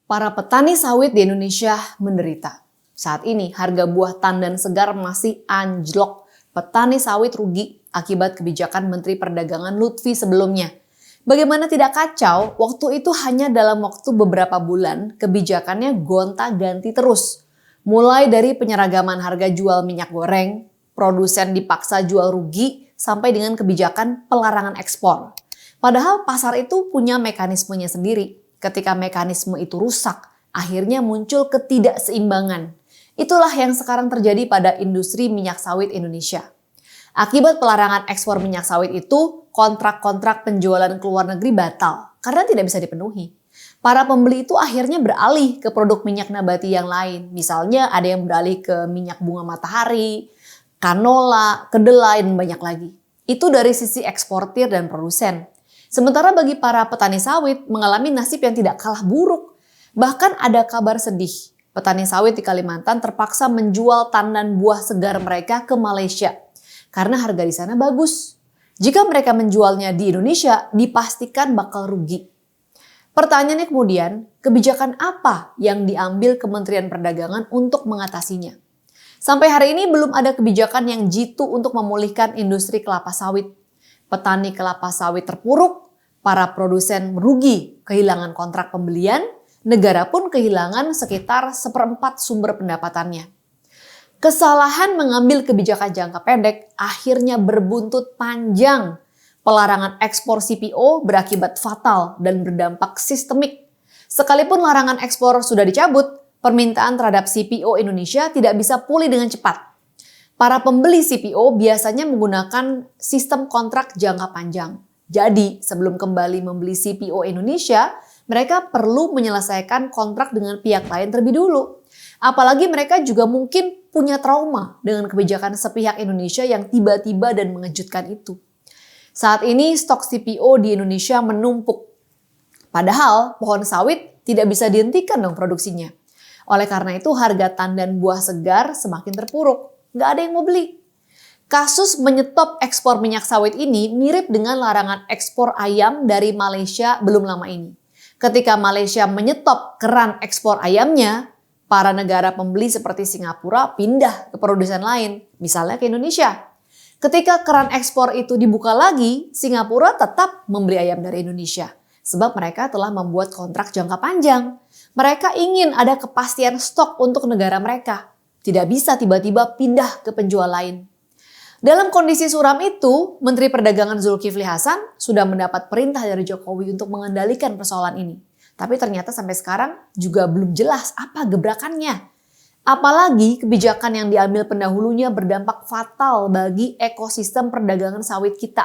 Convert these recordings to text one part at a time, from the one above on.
Para petani sawit di Indonesia menderita. Saat ini harga buah tandan segar masih anjlok. Petani sawit rugi akibat kebijakan Menteri Perdagangan Lutfi sebelumnya. Bagaimana tidak kacau, waktu itu hanya dalam waktu beberapa bulan kebijakannya gonta-ganti terus. Mulai dari penyeragaman harga jual minyak goreng, produsen dipaksa jual rugi, sampai dengan kebijakan pelarangan ekspor. Padahal pasar itu punya mekanismenya sendiri. Ketika mekanisme itu rusak, akhirnya muncul ketidakseimbangan. Itulah yang sekarang terjadi pada industri minyak sawit Indonesia. Akibat pelarangan ekspor minyak sawit itu, kontrak-kontrak penjualan ke luar negeri batal karena tidak bisa dipenuhi. Para pembeli itu akhirnya beralih ke produk minyak nabati yang lain. Misalnya ada yang beralih ke minyak bunga matahari, canola, kedelai, dan banyak lagi. Itu dari sisi eksportir dan produsen. Sementara bagi para petani sawit mengalami nasib yang tidak kalah buruk. Bahkan ada kabar sedih. Petani sawit di Kalimantan terpaksa menjual tandan buah segar mereka ke Malaysia. Karena harga di sana bagus. Jika mereka menjualnya di Indonesia, dipastikan bakal rugi. Pertanyaannya kemudian, kebijakan apa yang diambil Kementerian Perdagangan untuk mengatasinya? Sampai hari ini belum ada kebijakan yang jitu untuk memulihkan industri kelapa sawit. Petani kelapa sawit terpuruk, para produsen merugi, kehilangan kontrak pembelian, negara pun kehilangan sekitar 1/4 sumber pendapatannya. Kesalahan mengambil kebijakan jangka pendek akhirnya berbuntut panjang. Pelarangan ekspor CPO berakibat fatal dan berdampak sistemik. Sekalipun larangan ekspor sudah dicabut, permintaan terhadap CPO Indonesia tidak bisa pulih dengan cepat. Para pembeli CPO biasanya menggunakan sistem kontrak jangka panjang. Jadi, sebelum kembali membeli CPO Indonesia, mereka perlu menyelesaikan kontrak dengan pihak lain terlebih dulu. Apalagi mereka juga mungkin punya trauma dengan kebijakan sepihak Indonesia yang tiba-tiba dan mengejutkan itu. Saat ini stok CPO di Indonesia menumpuk. Padahal pohon sawit tidak bisa dihentikan dong produksinya. Oleh karena itu harga tandan buah segar semakin terpuruk. Nggak ada yang mau beli. Kasus menyetop ekspor minyak sawit ini mirip dengan larangan ekspor ayam dari Malaysia belum lama ini. Ketika Malaysia menyetop keran ekspor ayamnya, para negara pembeli seperti Singapura pindah ke produsen lain, misalnya ke Indonesia. Ketika keran ekspor itu dibuka lagi, Singapura tetap membeli ayam dari Indonesia. Sebab mereka telah membuat kontrak jangka panjang. Mereka ingin ada kepastian stok untuk negara mereka. Tidak bisa tiba-tiba pindah ke penjual lain. Dalam kondisi suram itu, Menteri Perdagangan Zulkifli Hasan sudah mendapat perintah dari Jokowi untuk mengendalikan persoalan ini. Tapi ternyata sampai sekarang juga belum jelas apa gebrakannya. Apalagi kebijakan yang diambil pendahulunya berdampak fatal bagi ekosistem perdagangan sawit kita.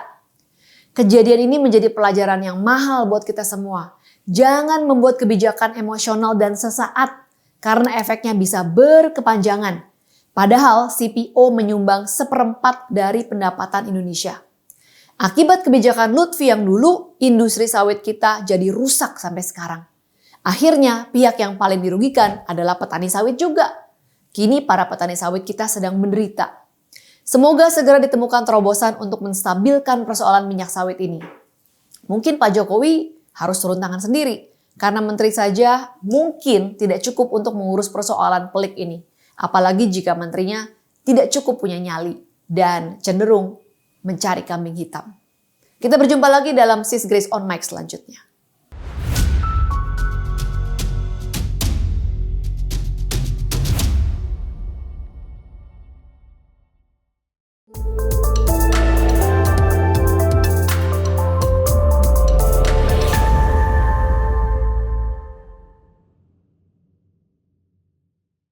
Kejadian ini menjadi pelajaran yang mahal buat kita semua. Jangan membuat kebijakan emosional dan sesaat karena efeknya bisa berkepanjangan. Padahal CPO menyumbang 1/4 dari pendapatan Indonesia. Akibat kebijakan Lutfi yang dulu, industri sawit kita jadi rusak sampai sekarang. Akhirnya pihak yang paling dirugikan adalah petani sawit juga. Kini para petani sawit kita sedang menderita. Semoga segera ditemukan terobosan untuk menstabilkan persoalan minyak sawit ini. Mungkin Pak Jokowi harus turun tangan sendiri. Karena menteri saja mungkin tidak cukup untuk mengurus persoalan pelik ini. Apalagi jika menterinya tidak cukup punya nyali dan cenderung mencari kambing hitam. Kita berjumpa lagi dalam Sis Grace on Mic selanjutnya.